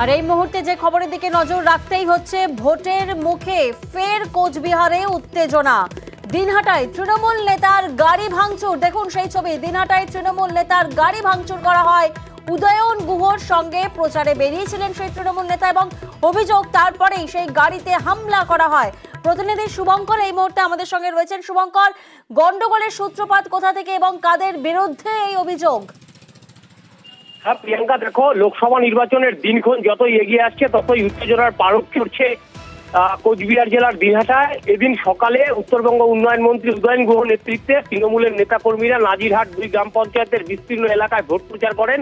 আর এই মুহূর্তে যে খবরের দিকে নজর রাখতেই হচ্ছে, ভোটের মুখে ফের কোচবিহারে উত্তেজনা। দিনহাটায় তৃণমূল নেতার গাড়ি ভাঙচুর, দেখুন সেই ছবি। দিনহাটায় তৃণমূল নেতার গাড়ি ভাঙচুর করা হয়। উদয়ন গুহর সঙ্গে প্রচারে বেরিয়েছিলেন সেই তৃণমূল নেতা এবং অভিযোগ তারপরেই সেই গাড়িতে হামলা করা হয়। প্রতিনিধি শুভঙ্কর এই মুহূর্তে আমাদের সঙ্গে রয়েছেন। শুভঙ্কর, গন্ডগোলের সূত্রপাত কোথা থেকে এবং কাদের বিরুদ্ধে এই অভিযোগ? হ্যাঁ প্রিয়াঙ্কা, দেখো, লোকসভা নির্বাচনের দিনক্ষণ যতই এগিয়ে আসছে ততই উত্তেজনার পারদ চড়ছে কোচবিহার জেলার দিনহাটায়। এদিন সকালে উত্তরবঙ্গ উন্নয়ন মন্ত্রী উদয়ন গুহ নেতৃত্বে তৃণমূলের নেতাকর্মীরা নাজিরহাট 2 গ্রাম পঞ্চায়েতের বিস্তীর্ণ এলাকায় ভোট প্রচার করেন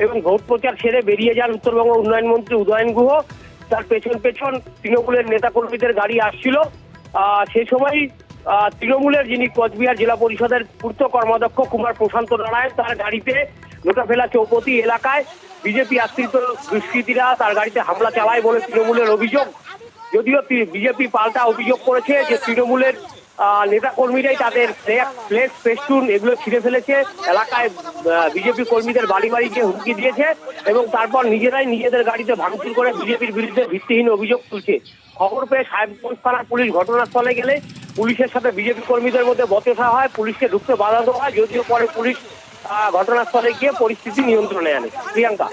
এবং ভোট প্রচার সেরে বেরিয়ে যান উত্তরবঙ্গ উন্নয়ন মন্ত্রী উদয়ন গুহ। তার পেছন পেছন তৃণমূলের নেতাকর্মীদের গাড়ি আসছিল। সেই সময় তৃণমূলের যিনি কোচবিহার জেলা পরিষদের পূর্ত কর্মাধ্যক্ষ কুমার প্রশান্ত নারায়ণ, তার গাড়িতে লোটাফেলা চৌপতি এলাকায় বিজেপি আশ্রিত দুষ্কৃতীরা তার গাড়িতে হামলা চালায় বলে তৃণমূলের অভিযোগ। যদিও বিজেপি পাল্টা অভিযোগ করেছে যে তৃণমূলের নেতাকর্মীরাই তাদের ফ্লেক্স, ফেস্টুন এগুলো ছিঁড়ে ফেলেছে, এলাকায় বিজেপি কর্মীদের বাড়ি বাড়ি গিয়ে হুমকি দিয়েছে এবং তারপর নিজেরাই নিজেদের গাড়িতে ভাঙচুর করে বিজেপির বিরুদ্ধে ভিত্তিহীন অভিযোগ তুলছে। খবর পেয়ে সাহেবগঞ্জ থানার পুলিশ ঘটনাস্থলে গেলে পুলিশের সাথে বিজেপি কর্মীদের মধ্যে বচসা হয়, পুলিশকে ঢুকতে বাধা দেওয়া হয়। যদিও পরে পুলিশ ঘটনাস্থলে গিয়ে পরিস্থিতি নিয়ন্ত্রণে আনে। প্রিয়াঙ্কা।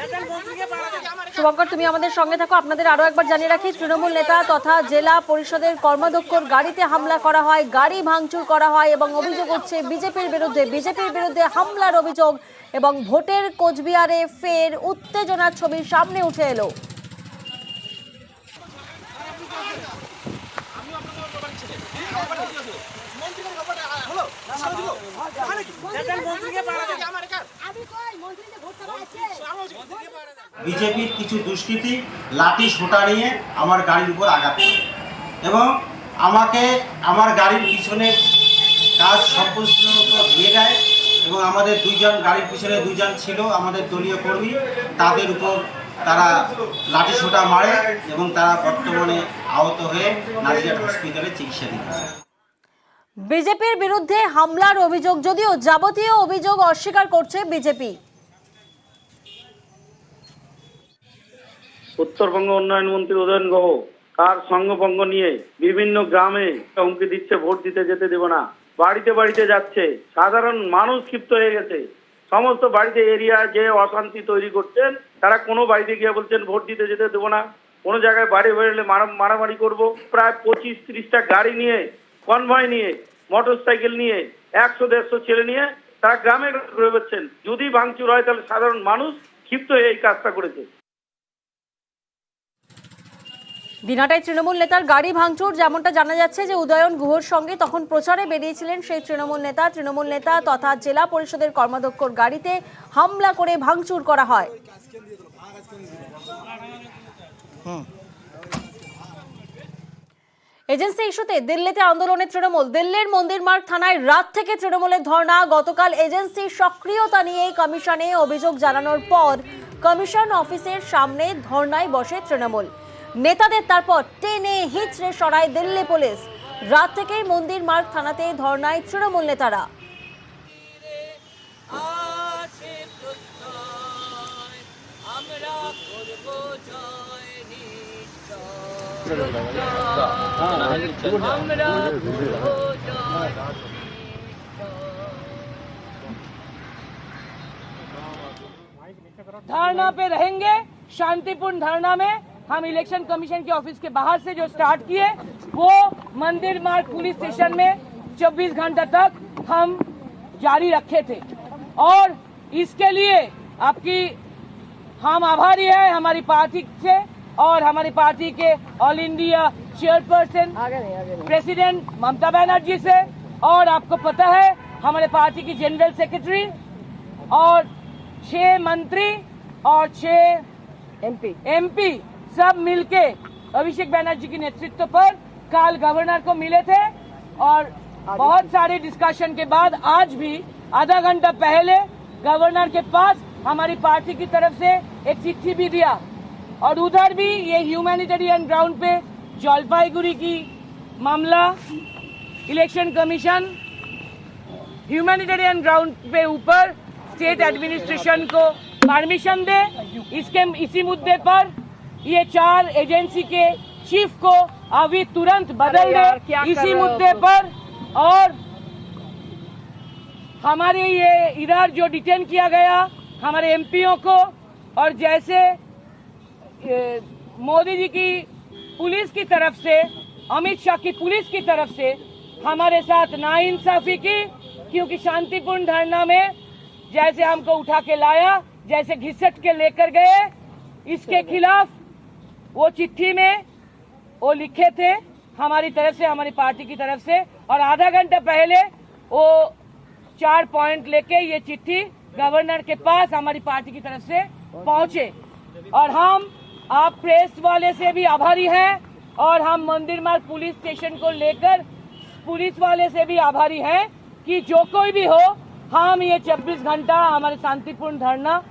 শুভঙ্কর, তুমি আমাদের সঙ্গে থাকো। আপনাদের আরো একবার জানিয়ে রাখি, তৃণমূল নেতা তথা জেলা পরিষদের কর্মাধ্যক্ষর গাড়িতে হামলা করা হয়, গাড়ি ভাঙচুর করা হয় এবং অভিযোগ হচ্ছে বিজেপির বিরুদ্ধে হামলার অভিযোগ এবং ভোটের কোচবিহারে ফের উত্তেজনার ছবি সামনে উঠে এলো। বিজেপির কিছু দুষ্কৃতী লাঠি সোটা নিয়ে আমার গাড়ির উপর আঘাত করে এবং আমাকে আমার গাড়ির পিছনে কাজ সম্পূর্ণ দিয়ে দেয় এবং আমাদের গাড়ির পিছনে 2 জন ছিল আমাদের দলীয় কর্মী, তাদের উপর তারা লাঠি সোটা মারে এবং তারা বর্তমানে আহত হয়ে নাজিরহাট হসপিটালে চিকিৎসা দিচ্ছে। বিজেপির বিরুদ্ধে হামলার অভিযোগ, যদিও যাবতীয় অভিযোগ অস্বীকার করছে বিজেপি। উত্তরবঙ্গ উন্নয়ন মন্ত্রী উদয়ন গুহ তার সঙ্গভঙ্গ নিয়ে বিভিন্ন গ্রামে হুমকি দিচ্ছে, ভোট দিতে যেতে দেব না, বাড়িতে বাড়িতে যাচ্ছে। সাধারণ মানুষ ক্ষিপ্ত হয়ে গেছে। সমস্ত বাড়িতে এরিয়া যে অশান্তি তৈরি করছেন, তারা কোনো বাড়িতে গিয়ে বলছেন ভোট দিতে যেতে দেবো না, কোনো জায়গায় বাড়ি বেরোলে মারামারি করব। প্রায় 25-30টা গাড়ি নিয়ে, কনভয় নিয়ে, মোটর সাইকেল নিয়ে, 100-150 ছেলে নিয়ে তারা গ্রামে ঘুরে বেড়াচ্ছেন। যদি ভাঙচুর হয় তাহলে সাধারণ মানুষ ক্ষিপ্ত হয়ে এই কাজটা করেছে। দিনহাটায় তৃণমূল নেতার গাড়ি ভাঙচুর, যেমনটা জানা যাচ্ছে যে উদয়ন গুহর সঙ্গে তখন প্রচারে বেরিয়েছিলেন সেই তৃণমূল নেতা তথা জেলা পরিষদের কর্মাধ্যক্ষর গাড়িতে হামলা করে ভাঙচুর করা হয়। এজেন্সি ইস্যুতে দিল্লিতে আন্দোলনের তৃণমূল। দিল্লির মন্দিরমার্গ থানায় রাত থেকে তৃণমূলের ধর্ণা। গতকাল এজেন্সির সক্রিয়তা নিয়ে কমিশনে অভিযোগ জানানোর পর কমিশন অফিসের সামনে ধর্ণায় বসে তৃণমূল নেতাদের, তারপর টেনে হিচড়ে সরায় দিল্লি পুলিশ। রাত থেকেই মন্দিরমার্গ থানাতে ধর্ণায় তৃণমূল নেতারা। धरना पे रहेंगे, शांतिपूर्ण धरना में। हम इलेक्शन कमीशन के ऑफिस के बाहर से जो स्टार्ट किए वो मंदिर मार्ग पुलिस स्टेशन में 24 घंटा तक हम जारी रखे थे और इसके लिए हम आभारी हैं हमारी पार्टी से और हमारी पार्टी के all India chairperson president Mamata Banerjee से, और आपको पता है हमारे पार्टी की जनरल सेक्रेटरी और 6 मंत्री और 6 एमपी सब मिलके अभिषेक बनर्जी के नेतृत्व पर कल गवर्नर को मिले थे और बहुत सारे डिस्कशन के बाद आज भी आधा घंटा पहले गवर्नर के पास हमारी पार्टी की तरफ से एक चिट्ठी भी दिया और उधर भी ये ह्यूमैनिटेरियन ग्राउंड पे जलपाईगुड़ी की मामला इलेक्शन कमीशन ह्यूमैनिटेरियन ग्राउंड पे ऊपर स्टेट एडमिनिस्ट्रेशन को परमिशन दे। इसी मुद्दे पर ये 4 एजेंसी के चीफ को अभी तुरंत बदल दे इसी मुद्दे पर। और हमारे ये इधर जो डिटेन किया गया हमारे एमपीओ को, और जैसे मोदी जी की पुलिस की तरफ से, अमित शाह की पुलिस की तरफ से हमारे साथ नाइंसाफी की, क्योंकि शांतिपूर्ण धरना में जैसे हमको उठा के लाया, जैसे घिसट के लेकर गए, इसके खिलाफ वो चिट्ठी में वो लिखे थे हमारी तरफ से, हमारी पार्टी की तरफ से। और आधा घंटा पहले वो 4 पॉइंट लेके ये चिट्ठी गवर्नर के पास हमारी पार्टी की तरफ से पहुंचे। और हम आप प्रेस वाले से भी आभारी हैं, और हम मंदिर मार्ग पुलिस स्टेशन को लेकर पुलिस वाले से भी आभारी हैं कि जो कोई भी हो, हम ये 24 घंटा हमारे शांतिपूर्ण धरना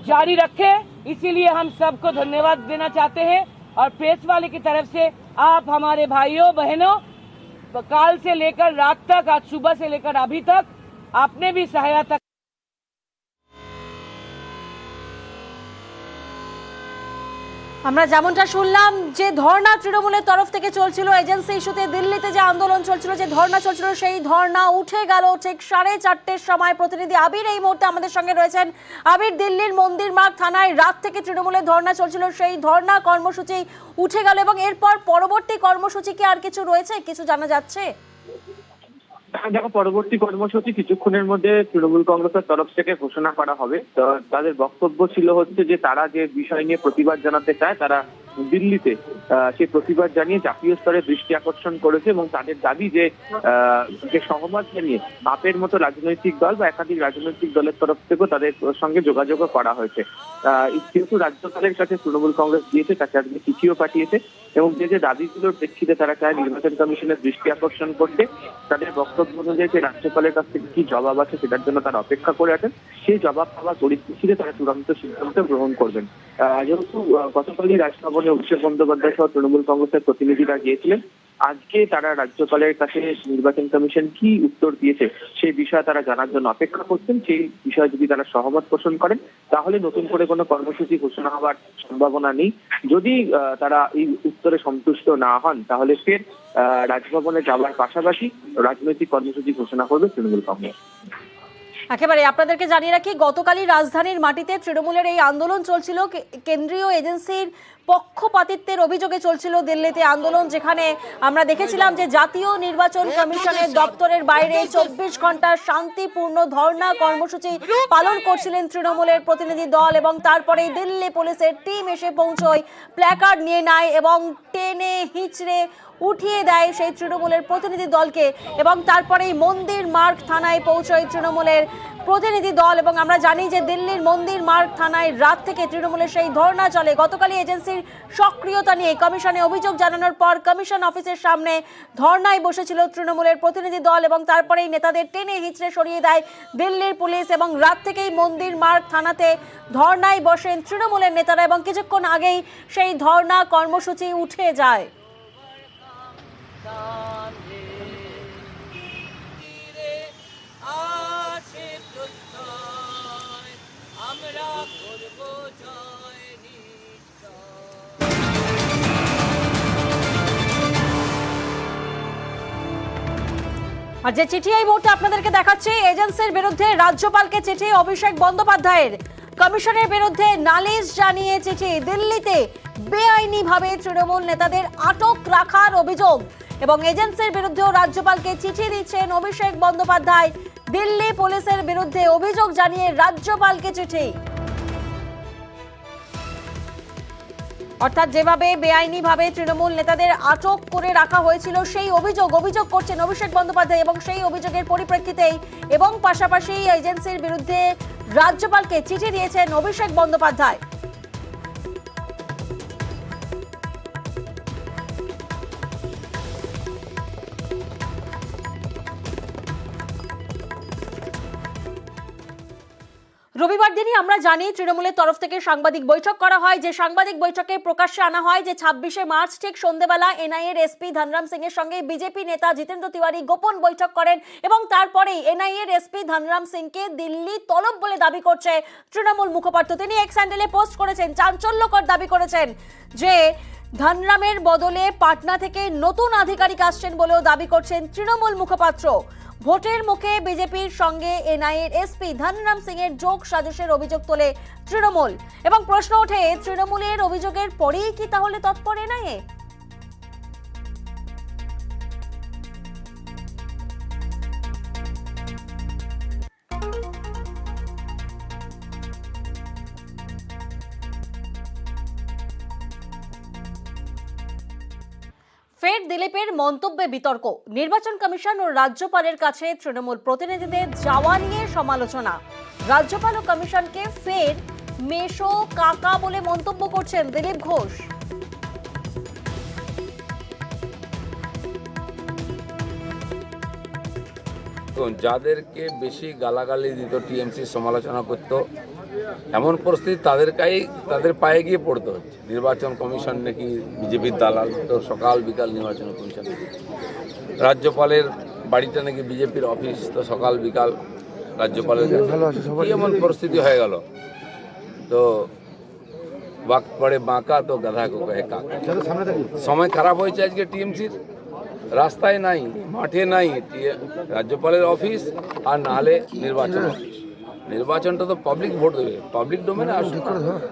जारी रखें। इसीलिए हम सबको धन्यवाद देना चाहते हैं। और प्रेस वाले की तरफ से आप हमारे भाइयों बहनों, काल से लेकर रात तक, आज सुबह से लेकर अभी तक आपने भी सहायता। আমরা যেমনটা শুনলাম যে ধর্ণা তৃণমূলের তরফ থেকে চলছিল, এজেন্সি ইস্যুতে দিল্লিতে যে আন্দোলন চলছিল, যে ধর্ণা চলছিল, সেই ধর্ণা উঠে গেল ঠিক 4:30টার সময়। প্রতিনিধি আবির এই মুহূর্তে আমাদের সঙ্গে রয়েছেন। আবির, দিল্লির মন্দির মার্গ থানায় রাত থেকে তৃণমূলের ধর্ণা চলছিল, সেই ধর্ণা কর্মসূচি উঠে গেল এবং এরপর পরবর্তী কর্মসূচি কি আর কিছু রয়েছে, কিছু জানা যাচ্ছে? দেখো, পরবর্তী কর্মসূচি কিছুক্ষণের মধ্যে তৃণমূল কংগ্রেসের তরফ থেকে ঘোষণা করা হবে। তাদের বক্তব্য ছিল হচ্ছে যে তারা যে বিষয় নিয়ে প্রতিবাদ জানাতে চায়, তারা দিল্লিতে সেই প্রতিবাদ জানিয়ে জাতীয় স্তরে দৃষ্টি আকর্ষণ করেছে এবং তাদের দাবি যে সহমত জানিয়ে বাপের মতো রাজনৈতিক দল বা একাধিক রাজনৈতিক দলের তরফ থেকেও তাদের সঙ্গে যোগাযোগও করা হয়েছে। যেহেতু রাজ্যপালের কাছে তৃণমূল কংগ্রেস দিয়েছে, তাকে আজকে চিঠিও পাঠিয়েছে এবং যে যে দাবিগুলোর প্রেক্ষিতে তারা চায় নির্বাচন কমিশনের দৃষ্টি আকর্ষণ করতে, তাদের বক্তব্য অনুযায়ী যে রাজ্যপালের কাছ থেকে কি জবাব আছে সেটার জন্য তারা অপেক্ষা করে আছেন। সেই জবাব পাওয়ার পরিস্থিতিতে তারা চূড়ান্ত সিদ্ধান্ত গ্রহণ করবেন। যেহেতু গতকালই রাজভবনে অভিষেক বন্দ্যোপাধ্যায় সহ তৃণমূল কংগ্রেসের প্রতিনিধিরা গিয়েছিলেন, আজকে তারা রাজ্যপালের কাছে নির্বাচন কমিশন কি উত্তর দিয়েছে সেই বিষয়ে তারা জানার জন্য অপেক্ষা করছেন। সেই বিষয়ে যদি তারা সহমত পোষণ করেন তাহলে নতুন করে কোনো কর্মসূচি ঘোষণা হওয়ার সম্ভাবনা নেই। যদি তারা এই উত্তরে সন্তুষ্ট না হন তাহলে ফের রাজভবনে যাওয়ার পাশাপাশি রাজনৈতিক কর্মসূচি ঘোষণা করবে তৃণমূল কংগ্রেস। একেবারে আপনাদেরকে জানিয়ে রাখি, গতকালই রাজধানীর মাটিতে তৃণমূলের এই আন্দোলন চলছিল। কেন্দ্রীয় এজেন্সির পক্ষপাতিত্বের অভিযোগে চলছিল দিল্লিতে আন্দোলন, যেখানে আমরা দেখেছিলাম যে জাতীয় নির্বাচন কমিশনের দপ্তরের বাইরে 24 ঘন্টা শান্তিপূর্ণ ধর্ণা কর্মসূচি পালন করছিলেন তৃণমূলের প্রতিনিধি দল এবং তারপরে দিল্লি পুলিশের টিম এসে পৌঁছয়, প্ল্যাকার্ড নিয়ে নেয় এবং টেনে হিঁচড়ে উঠিয়ে দেয় সেই তৃণমূলের প্রতিনিধি দলকে এবং তারপরেই মন্দির মার্গ থানায় পৌঁছয় তৃণমূলের প্রতিনিধি দল। এবং আমরা জানি যে দিল্লির মন্দির মার্গ থানায় রাত থেকে তৃণমূলের সেই ধর্ণা চলে। গতকালই এজেন্সির সক্রিয়তা নিয়ে কমিশনে অভিযোগ জানানোর পর কমিশন অফিসের সামনে ধর্ণায় বসেছিল তৃণমূলের প্রতিনিধি দল এবং তারপরেই নেতাদের টেনে হিঁচড়ে সরিয়ে দেয় দিল্লির পুলিশ এবং রাত থেকেই মন্দির মার্গ থানাতে ধর্ণায় বসেন তৃণমূলের নেতারা এবং কিছুক্ষণ আগেই সেই ধর্ণা কর্মসূচি উঠে যায়। আর যে চিঠি এই মুহূর্তে আপনাদেরকে দেখাচ্ছি, এজেন্সির বিরুদ্ধে রাজ্যপালকে চিঠি অভিষেক বন্দ্যোপাধ্যায়ের, কমিশনের বিরুদ্ধে নালিশ জানিয়ে চিঠি, দিল্লিতে বেআইনিভাবে তৃণমূল নেতাদের আটক রাখার অভিযোগ এবং এজেন্সির বিরুদ্ধেও রাজ্যপালকে চিঠি দিচ্ছেন অভিষেক বন্দ্যোপাধ্যায়। দিল্লি পুলিশের বিরুদ্ধে অভিযোগ জানিয়ে রাজ্যপালকে চিঠি। অর্থাৎ যেভাবে বেআইনিভাবে তৃণমূল নেতাদের আটক করে রাখা হয়েছিল সেই অভিযোগ করছেন অভিষেক বন্দ্যোপাধ্যায় এবং সেই অভিযোগের পরিপ্রেক্ষিতেই এবং পাশাপাশি এজেন্সির বিরুদ্ধে রাজ্যপালকে চিঠি দিয়েছেন অভিষেক বন্দ্যোপাধ্যায়। রবিবার দিনই আমরা জানি তৃণমূলের তরফ থেকে সাংবাদিক বৈঠক করা হয়, যে সাংবাদিক বৈঠকে প্রকাশ্যে আনা হয় যে 26শে মার্চ ঠিক সন্ধ্যেবেলা এনআইএর এসপি ধনরাম সিং এর সঙ্গে বিজেপি নেতা জিতেন্দ্র তিওয়ারি গোপন বৈঠক করেন এবং তারপরেই এনআইএর এসপি ধনরাম সিংকে দিল্লি তলব বলে দাবি করছে তৃণমূল মুখপাত্র। তিনি এক্স হ্যান্ডেলে পোস্ট করেছেন, চাঞ্চল্যকর দাবি করেছেন যে ধনরামের বদলে পাটনা থেকে নতুন আধিকারিক আসছেন বলেও দাবি করছেন তৃণমূল মুখপাত্র। ভোটের মুখে বিজেপির সঙ্গে এনআইএর এসপি ধনরাম সিং এর যোগ সাজসের অভিযোগ তোলে তৃণমূল এবং প্রশ্ন ওঠে, তৃণমূলের অভিযোগের পরেই কি তাহলে তৎপর এনআইএ? ফের দিলীপের মন্তব্যে বিতর্ক, নির্বাচন কমিশন ও রাজ্যপালের কাছে তৃণমূল প্রতিনিধিদের যাওয়া নিয়ে সমালোচনা। রাজ্যপাল ও কমিশনকে ফের মেশো কাকা বলে মন্তব্য করছেন দিলীপ ঘোষ। যাদেরকে বেশি গালাগালি দিত, টিএমসি সমালোচনা করত, এমন পরিস্থিতি তাদের পায়ে গিয়ে পড়তে হচ্ছে। নির্বাচন কমিশন নাকি বিজেপির দালাল, তো সকাল বিকাল নির্বাচন কমিশন। রাজ্যপালের বাড়িটা নাকি বিজেপির অফিস, তো সকাল বিকাল রাজ্যপালের এমন পরিস্থিতি হয়ে গেল। তো ওয়াক্ত পড়ে বাঁকা তো গাধা কো কহে কাকা। সময় খারাপ হয়েছে আজকে টিএমসির, রাস্তায় নাই, মাঠে নাই রাজ্যপালের অফিস, আর নাহলে নির্বাচন অফিস। নির্বাচনটা তো পাবলিক ভোট দেবে, পাবলিক ডোমেনে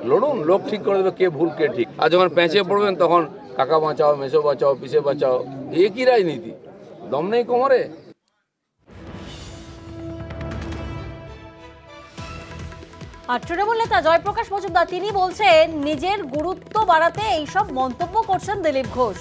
লড়ুন, লোক ঠিক করে দেবে কে ভুল কে ঠিক। আর যখন পেঁচে পড়বেন তখন কাকা বাঁচাও, মেসো বাঁচাও, পিসে বাঁচাও, একই রাজনীতি, দম নেই কোমরে। আর তৃণমূল নেতা জয়প্রকাশ মজুমদার তিনি বলছেন নিজের গুরুত্ব বাড়াতে এইসব মন্তব্য করছেন দিলীপ ঘোষ।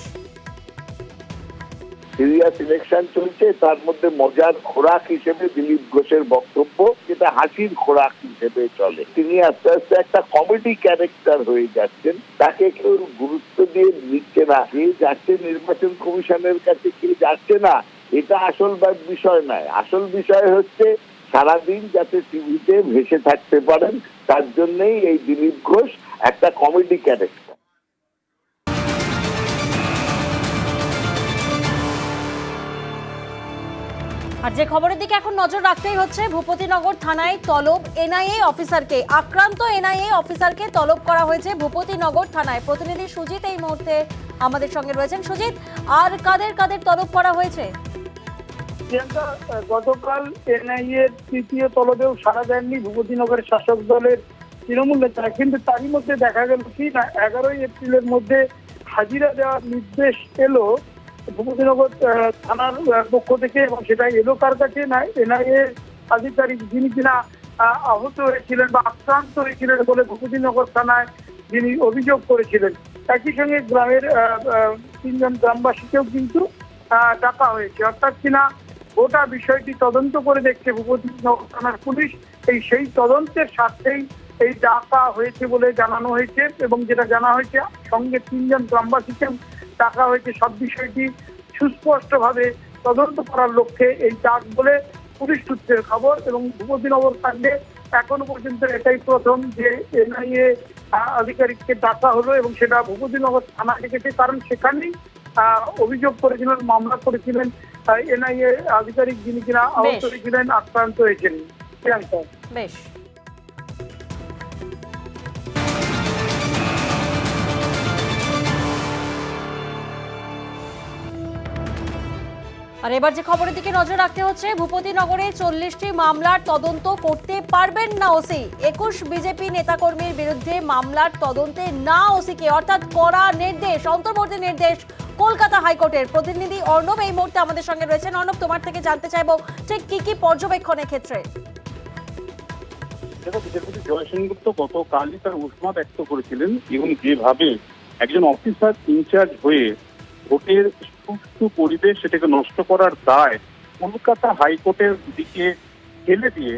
সিরিয়াস ইলেকশন চলছে, তার মধ্যে মজার খোরাক হিসেবে দিলীপ ঘোষের বক্তব্য, যেটা হাসির খোরাক হিসেবে চলে। তিনি আস্তে আস্তে একটা কমেডি ক্যারেক্টার হয়ে যাচ্ছেন, তাকে কেউ গুরুত্ব দিয়ে নিচ্ছে না। কে যাচ্ছে নির্বাচন কমিশনের কাছে, কে যাচ্ছে না, এটা আসল বিষয় নয়। আসল বিষয় হচ্ছে সারাদিন যাতে টিভিতে ভেসে থাকতে পারেন, তার জন্যই এই দিলীপ ঘোষ একটা কমেডি ক্যারেক্টার। আর যে খবরের দিকে এখন নজর রাখতেই হচ্ছে, ভূপতিনগর থানায় তলব এনআইএ অফিসারকে। আক্রান্ত এনআইএ অফিসারকে তলব করা হয়েছে ভূপতিনগর থানায়। প্রতিনিধি সুজিত এই মুহূর্তে আমাদের সঙ্গে রয়েছেন। সুজিত, আর কাদের কাদের তলব করা হয়েছে? গতকাল এনআইএর তৃতীয় তলবেও সাড়া দেননি ভূপতিনগরের শাসক দলের তৃণমূল নেতারা, কিন্তু তারই মধ্যে দেখা গেল কি না, 11ই এপ্রিলের মধ্যে হাজিরা দেওয়ার নির্দেশ এলো ভূপতিনগর থানার পক্ষ থেকে, এবং সেটা এলো কার কাছে না, এনআইএ আধিকারিক যিনি কিনা আহত হয়েছিলেন বা আক্রান্ত হয়েছিলেন বলে ভূপতিনগর থানায় যিনি অভিযোগ করেছিলেন। একই সঙ্গে গ্রামের 3 জন গ্রামবাসীকেও কিন্তু ডাকা হয়েছে, অর্থাৎ কিনা গোটা বিষয়টি তদন্ত করে দেখছে ভূপতিনগর থানার পুলিশ। সেই তদন্তের স্বার্থেই এই ডাকা হয়েছে বলে জানানো হয়েছে, এবং যেটা জানা হয়েছে সঙ্গে 3 জন গ্রামবাসীকে ডাকা হয়েছে। সব বিষয়টি সুস্পষ্টভাবে তদন্ত করার লক্ষ্যে এই ডাক বলে পুলিশ সূত্রের খবর। এবং ভূপতিনগর কাণ্ডে এখনো পর্যন্ত এটাই প্রথম যে এনআইএ আধিকারিককে ডাকা হলো, এবং সেটা ভূপতিনগর থানা ডেকেছে, কারণ সেখানেই অভিযোগ করেছিলেন, মামলা করেছিলেন এনআইএ আধিকারিক যিনি কিনা আহত হয়েছিলেন, আক্রান্ত হয়েছেন। বেশ। আর এবার যে খবরের দিকে নজর রাখতে হচ্ছে, ভূপতিনগরে 40টি মামলার তদন্ত করতে পারবেন না ওসি। 21 বিজেপি নেতাকর্মীর বিরুদ্ধে মামলার তদন্তে না ওসিকে, অর্থাৎ কড়া নির্দেশ, অন্তর্বর্তী নির্দেশ কলকাতা হাইকোর্টের। প্রতিনিধি অর্ণব এই মুহূর্তে আমাদের সঙ্গে রয়েছেন। অর্ণব, তোমার থেকে জানতে চাইবো ঠিক কি পর্যবেক্ষণের ক্ষেত্রে। বিচারপতি জয় সেনগুপ্ত গতকালই তার উষ্মা ব্যক্ত করেছিলেন, এবং যেভাবে একজন অফিসার ইনচার্জ হয়ে ভোটের সুষ্ঠু পরিবেশ সেটাকে নষ্ট করার দায় কলকাতা হাইকোর্টের দিকে ঠেলে দিয়ে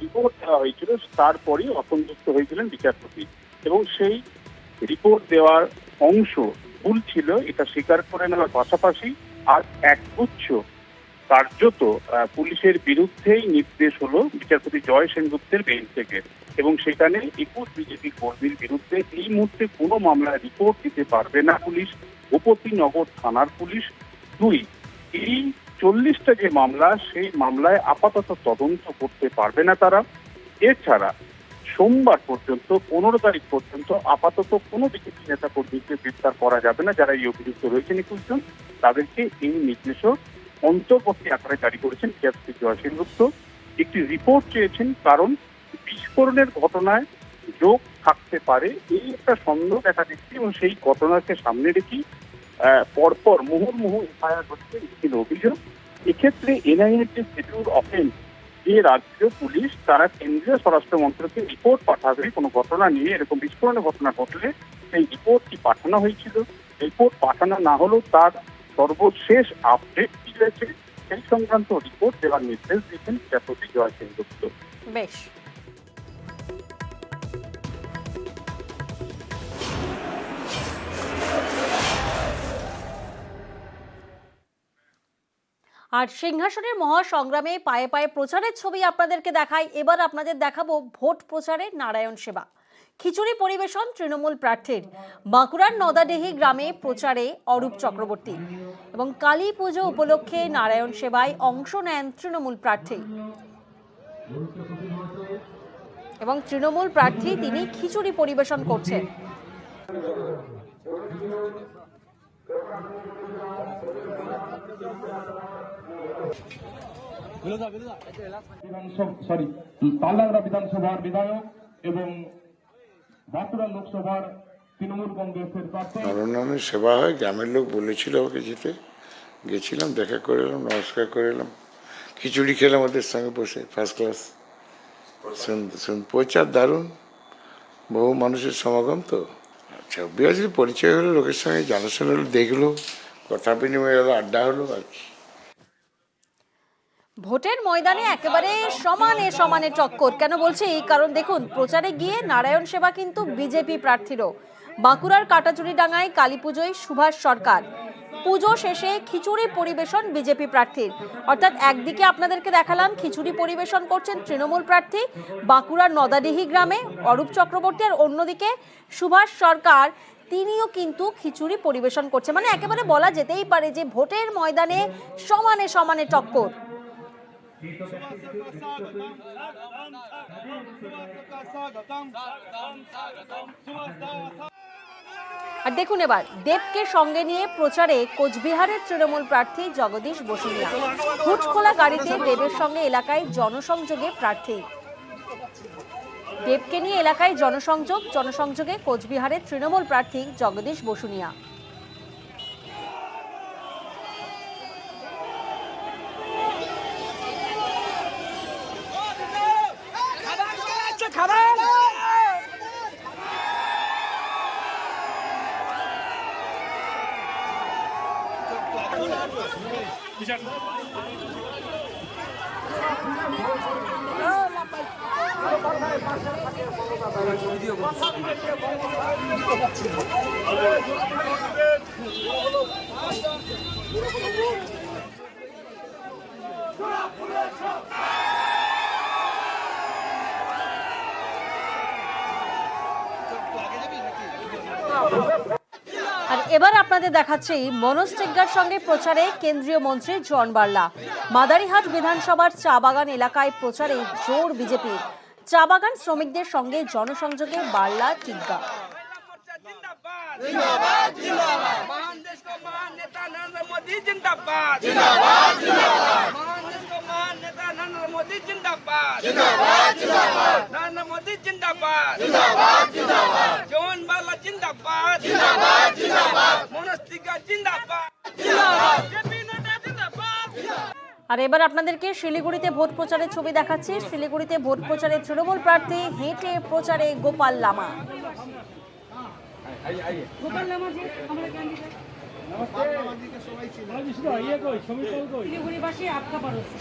রিপোর্ট দেওয়া হয়েছিল, তারপরেই অসন্তুষ্ট হয়েছিলেন বিচারপতি, এবং সেই রিপোর্ট দেওয়ার অংশ ভুল ছিল এটা স্বীকার করে নেওয়ার পাশাপাশি আর একগুচ্ছ কার্যত পুলিশের বিরুদ্ধেই নির্দেশ হলো বিচারপতি জয় সেনগুপ্তের বেঞ্চ থেকে, এবং সেখানে 21 বিজেপি কর্মীর বিরুদ্ধে এই মুহূর্তে কোনো মামলায় রিপোর্ট দিতে পারবে না পুলিশ, ভূপতিনগর থানার পুলিশ। 2, এই 40টা যে মামলা, সেই মামলায় আপাতত তদন্ত করতে পারবে না তারা। এছাড়া সোমবার পর্যন্ত 15 তারিখ পর্যন্ত আপাতত কোনো বিজেপি নেতা কর্মীকে গ্রেপ্তার করা যাবে না। যারা এই অভিযুক্ত রয়েছেন 21 জন, তাদেরকে এই নির্দেশও অন্তর্বর্তী আকারে জারি করেছেন বিচারপতি জয় সেনগুপ্ত। একটি রিপোর্ট চেয়েছেন, কারণ বিস্ফোরণের ঘটনায় যোগ থাকতে পারে এই একটা সন্দেহ দেখা দিচ্ছে, এবং সেই ঘটনাকে সামনে রেখেই পরপর মুহুর্মুহু এফআইআর হচ্ছে মিছিল অভিযোগ। এক্ষেত্রে এনআইএর যে শিডিউল অফেন্স, যে রাজ্য পুলিশ তারা কেন্দ্রীয় স্বরাষ্ট্র মন্ত্রকে রিপোর্ট পাঠাবে কোনো ঘটনা নিয়ে, এরকম বিস্ফোরণের ঘটনা ঘটলে সেই রিপোর্ট কি পাঠানো হয়েছিল, রিপোর্ট পাঠানো না হলেও তার সর্বশেষ আপডেট কি রয়েছে সেই সংক্রান্ত রিপোর্ট দেওয়ার নির্দেশ দিয়েছেন বিচারপতি জয় সেনগুপ্ত। বেশ। আর সিংহাসনের মহাসংগ্রামে পায়ে পায়ে প্রচারের ছবি আপনাদেরকে দেখাই। এবার আপনাদের দেখাবো ভোট প্রচারে নারায়ণ সেবা। খিচুড়ি পরিবেশন তৃণমূল প্রার্থীর। বাঁকুড়ার নদাডিহি গ্রামে প্রচারে অরূপ চক্রবর্তী এবং কালী পুজো উপলক্ষে নারায়ণ সেবায় অংশ নেন তৃণমূল প্রার্থী, এবং তৃণমূল প্রার্থী তিনি খিচুড়ি পরিবেশন করছেন। তালডাংরা বিধানসভার বিধায়ক এবং বাঁকুড়া লোকসভার তৃণমূল কংগ্রেসের প্রার্থী। নারায়ণের সেবা হয়, গ্রামের লোক বলেছিল আমাকে যেতে, গেছিলাম, দেখা করে এলাম, নমস্কার করে এলাম, খিচুড়ি খেলাম ওদের সঙ্গে বসে, ফার্স্ট ক্লাস। প্রচার দারুণ, বহু মানুষের সমাগম। তো আচ্ছা, বিরাজের পরিচয় হলো, লোকের সঙ্গে জানাশোনা হলো, দেখলো, কথা বিনিময় হলো, আড্ডা হলো আর কি। ভোটের ময়দানে একেবারে সমানে সমানে টক্কর। কেন বলছি? কারণ দেখুন, প্রচারে গিয়ে নারায়ণ সেবা কিন্তু বিজেপি প্রার্থীরও। বাঁকুড়ার কাটাচুরিডাঙ্গায় কালী পুজোয় সুভাষ সরকার, পুজো শেষে খিচুড়ি পরিবেশন বিজেপি প্রার্থীর। অর্থাৎ একদিকে আপনাদেরকে দেখালাম খিচুড়ি পরিবেশন করছেন তৃণমূল প্রার্থী বাঁকুড়ার নদাডিহি গ্রামে অরূপ চক্রবর্তী, আর অন্যদিকে সুভাষ সরকার তিনিও কিন্তু খিচুড়ি পরিবেশন করছে। মানে একেবারে বলা যেতেই পারে যে ভোটের ময়দানে সমানে সমানে টক্কর। আর দেখুন এবার দেবকে সঙ্গে নিয়ে প্রচারে কোচবিহারের তৃণমূল প্রার্থী জগদীশ বসুনিয়া। হুটখোলা গাড়িতে দেবের সঙ্গে এলাকায় জনসংযোগে প্রার্থী। দেবকে নিয়ে এলাকায় জনসংযোগে কোচবিহারের তৃণমূল প্রার্থী জগদীশ বসুনিয়া। আর এবার আপনাদের দেখাচ্ছি মনোজ টিগ্গার সঙ্গে প্রচারে কেন্দ্রীয় মন্ত্রী জন বার্লা। মাদারিহাট বিধানসভার চা বাগান এলাকায় প্রচারে জোর বিজেপির। চা বাগান শ্রমিকদের সঙ্গে জনসংযোগে বার্লা টিগ্গা। আর এবার আপনাদেরকে শিলিগুড়িতে ভোট প্রচারের ছবি দেখাচ্ছি। শিলিগুড়িতে ভোট প্রচারে তৃণমূল প্রার্থী, হেঁটে প্রচারে গোপাল লামা।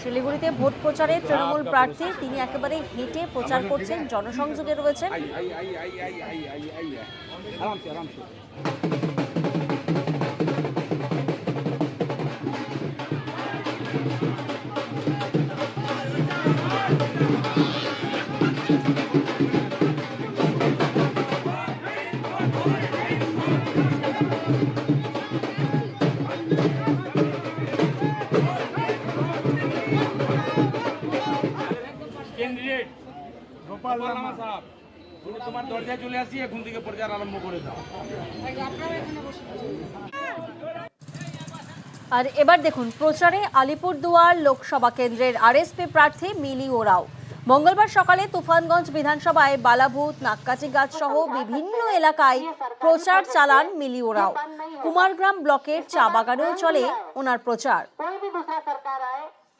শিলিগুড়িতে ভোট প্রচারে তৃণমূল প্রার্থী, তিনি একেবারে হেঁটে প্রচার করছেন, জনসংযোগে রয়েছেন। ইমিডিয়েট গোপাল লামা সাহেব, তুমি তোমার দরজায় চলে আসি, এখন থেকে প্রচার আরম্ভ করে দাও। আর এবার দেখুন প্রচারে আলিপুরদুয়ার লোকসভা কেন্দ্রের আরএসপি প্রার্থী মিলি ওরাও। মঙ্গলবার সকালে তুফানগঞ্জ বিধানসভায় বালাভূত, নাক্কাটি গাছ সহ বিভিন্ন এলাকায় প্রচার চালান মিলি ওরাও। কুমারগ্রাম ব্লকের চা বাগানেও চলে ওনার প্রচার।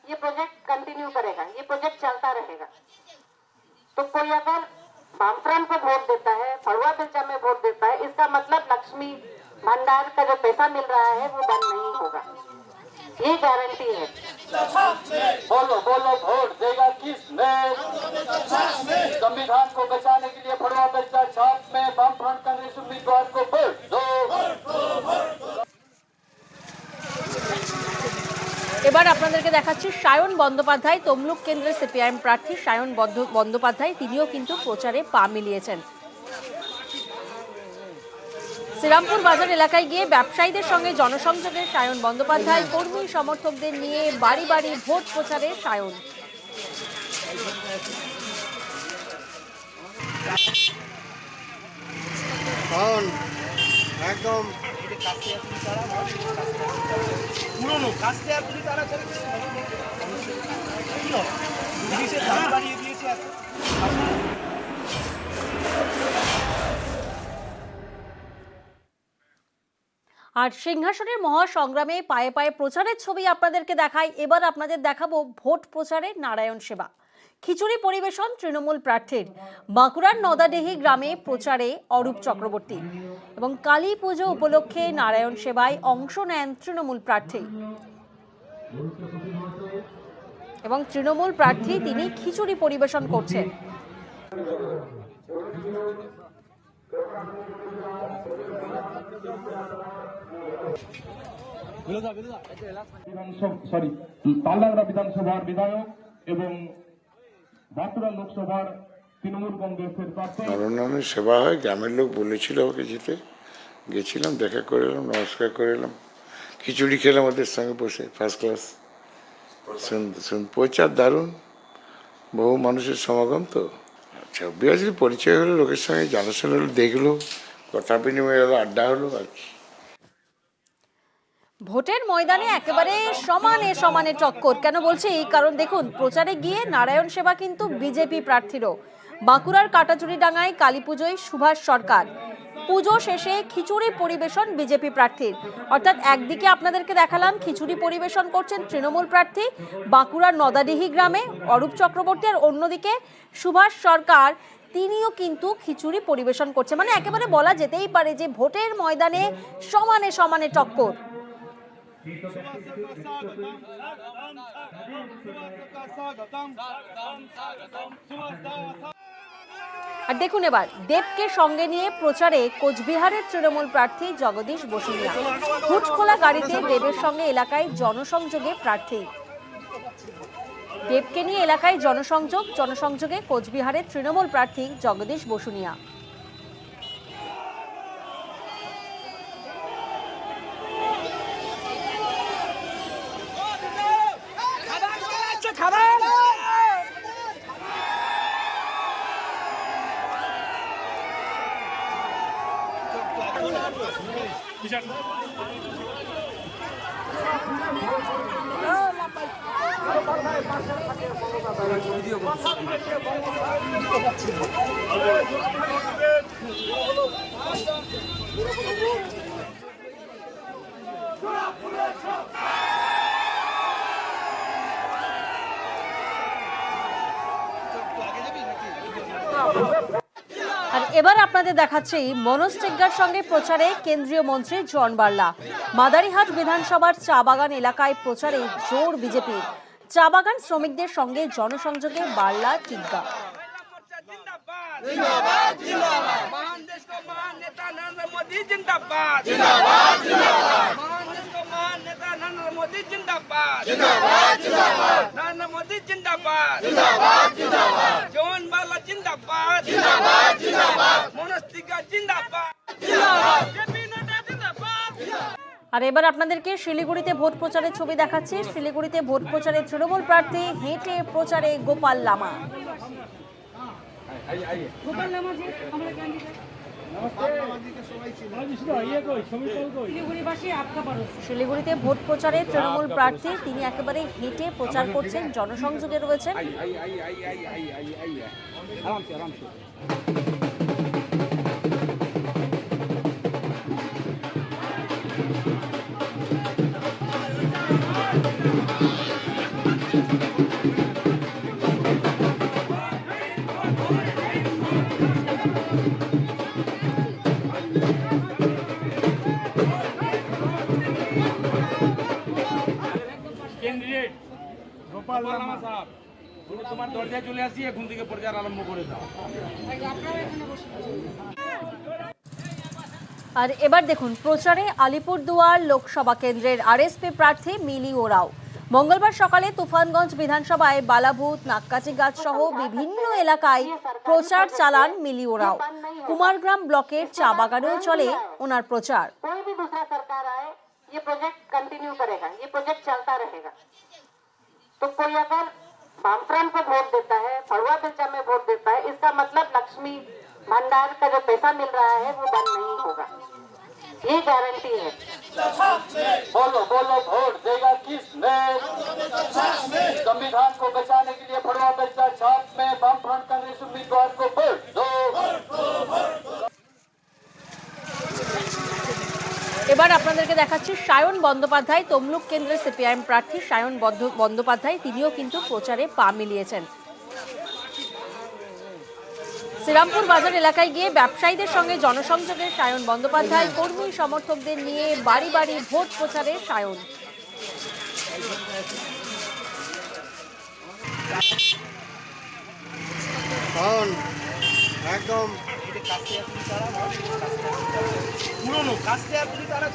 ये प्रोजेक्ट कंटिन्यू करेगा, ये प्रोजेक्ट चलता रहेगा। तो कोई अगर वामफ्रंट को वोट देता है, फड़ुआ बिरचा में वोट देता है, इसका मतलब लक्ष्मी भंडार का जो पैसा मिल रहा है वो बंद नहीं होगा, ये गारंटी है। बोलो बोलो वोट देगा किसने? संविधान को बचाने के लिए फड़ुआ बिरचा छाप में वामफ्रंट कांग्रेस उम्मीदवार को वोट दो। এবার আপনাদেরকে দেখাচ্ছি সায়ন বন্দ্যোপাধ্যায়, তমলুক কেন্দ্রের সিপিআইএম প্রার্থী সায়ন বন্দ্যোপাধ্যায়, তিনিও কিন্তু প্রচারে পা মিলিয়েছেন। শ্রীরামপুর বাজার এলাকায় গিয়ে ব্যবসায়ীদের সঙ্গে জনসংযোগে সায়ন বন্দ্যোপাধ্যায়, কর্মী সমর্থকদের নিয়ে বাড়ি বাড়ি ভোট প্রচারে সায়ন। একদম পুরনো কাজটা আপনি তাড়াতাড়ি জিনিসের দাম বাড়িয়ে দিয়েছে এত। আর সিংহাসনের মহাসংগ্রামে পায়ে পায়ে প্রচারের ছবি আপনাদেরকে দেখাই। এবার আপনাদের দেখাবো ভোট প্রচারে নারায়ণ সেবা। খিচুড়ি পরিবেশন তৃণমূল প্রার্থীর। বাঁকুড়ার নদাডেহি গ্রামে প্রচারে অরূপ চক্রবর্তী এবং কালী পুজো উপলক্ষে নারায়ণ সেবায় অংশ নেন তৃণমূল প্রার্থী। এবং তৃণমূল প্রার্থী তিনি খিচুড়ি পরিবেশন করছেন। তালডাংরা বিধানসভার বিধায়ক এবং বাঁকুড়া লোকসভার তৃণমূল কংগ্রেসের প্রার্থী। নরনারায়ণের সেবা হয়, গ্রামের লোক বলেছিল ওকে যেতে, গেছিলাম, দেখা করে এলাম, নমস্কার করে এলাম, খিচুড়ি খেলাম ওদের সঙ্গে বসে, ফার্স্ট ক্লাস। প্রচার দারুণ, বহু মানুষের সমাগম। তো আচ্ছা, অবভিয়াসলি পরিচয় হলো, লোকের সঙ্গে জানাশোনা হলো, দেখলো, কথা বিনিময় হলো, আড্ডা হলো আর কি। ভোটের ময়দানে একেবারে সমানে সমানে টক্কর। কেন বলছি? কারণ দেখুন প্রচারে গিয়ে নারায়ণ সেবা কিন্তু বিজেপি প্রার্থীরও। বাঁকুড়ার কাটাচুরিডাঙ্গায় কালী পুজোয় সুভাষ সরকার, পুজো শেষে খিচুড়ি পরিবেশন বিজেপি প্রার্থীর। অর্থাৎ একদিকে আপনাদেরকে দেখালাম খিচুড়ি পরিবেশন করছেন তৃণমূল প্রার্থী বাঁকুড়ার নদাডিহি গ্রামে অরূপ চক্রবর্তী, আর অন্যদিকে সুভাষ সরকার তিনিও কিন্তু খিচুড়ি পরিবেশন করছে। মানে একেবারে বলা যেতেই পারে যে ভোটের ময়দানে সমানে সমানে টক্কর। আর দেখুন এবার দেবকে সঙ্গে নিয়ে প্রচারে কোচবিহারের তৃণমূল প্রার্থী জগদীশ বসুনিয়া। হুটখোলা গাড়িতে দেবের সঙ্গে এলাকায় জনসংযোগে প্রার্থী। দেবকে নিয়ে এলাকায় জনসংযোগে কোচবিহারের তৃণমূল প্রার্থী জগদীশ বসুনিয়া। আর এবার আপনাদের দেখাচ্ছি মনোজ টেগ্গার সঙ্গে প্রচারে কেন্দ্রীয় মন্ত্রী জন বার্লা। মাদারিহাট বিধানসভার চা বাগান এলাকায় প্রচারে জোর বিজেপির। চা বাগান শ্রমিকদের সঙ্গে জনসংযোগে বার্লা টিগ্গা। আর এবার আপনাদেরকে শিলিগুড়িতে ভোট প্রচারের ছবি দেখাচ্ছি। শিলিগুড়িতে ভোট প্রচারে তৃণমূল প্রার্থী হেঁটে প্রচারে গোপাল লামা। শিলিগুড়িতে ভোট প্রচারে তৃণমূল প্রার্থী তিনি একেবারে হেঁটে প্রচার করছেন, জনসংযোগে রয়েছেন। ক্যান্ডিডেট গোপাল লামা সাহেব, তুমি তোমার দরজায় চলে আসি, এখন থেকে প্রচার আরম্ভ করে দাও। আর এবার দেখুন প্রচারে আলিপুরদুয়ার লোকসভা কেন্দ্রের আরএসপি প্রার্থী মিলি ওরাও। মঙ্গলবার সকালে তুফানগঞ্জ বিধানসভায় বালাভূত, নাক্কাচিগাছ সহ বিভিন্ন এলাকায় প্রচার চালান মিলি ওরাও। কুমারগ্রাম ব্লকের চা বাগানেও চলে ওনার প্রচার। कोई भी दूसरा सरकार आए ये प्रोजेक्ट कंटिन्यू करेगा, ये प्रोजेक्ट चलता रहेगा। तो कोई अगर वामफ्रंट को वोट देता है, फड़ुआ बिरचा में वोट देता है, इसका मतलब लक्ष्मी भंडार का जो पैसा मिल रहा है वो बंद नहीं होगा, ये गारंटी है। बोलो बोलो वोट देगा किसने? संविधान को बचाने के लिए फड़ुआ बिरचा छाप में वामफ्रंट कांग्रेस उम्मीदवार को वोट दो। এবার আপনাদেরকে দেখাচ্ছি সায়ন বন্দ্যোপাধ্যায়, তমলুক কেন্দ্রের সিপিআইএম প্রার্থী সায়ন বন্দ্যোপাধ্যায় তিনিও কিন্তু প্রচারে পা মিলিয়েছেন। শ্রীরামপুর বাজার এলাকায় গিয়ে ব্যবসায়ীদের সঙ্গে জনসংযোগে সায়ন বন্দ্যোপাধ্যায়, কর্মী সমর্থকদের নিয়ে বাড়ি বাড়ি ভোট প্রচারে সায়ন। একদম পুরনো কাস্তে আর তুমি তারা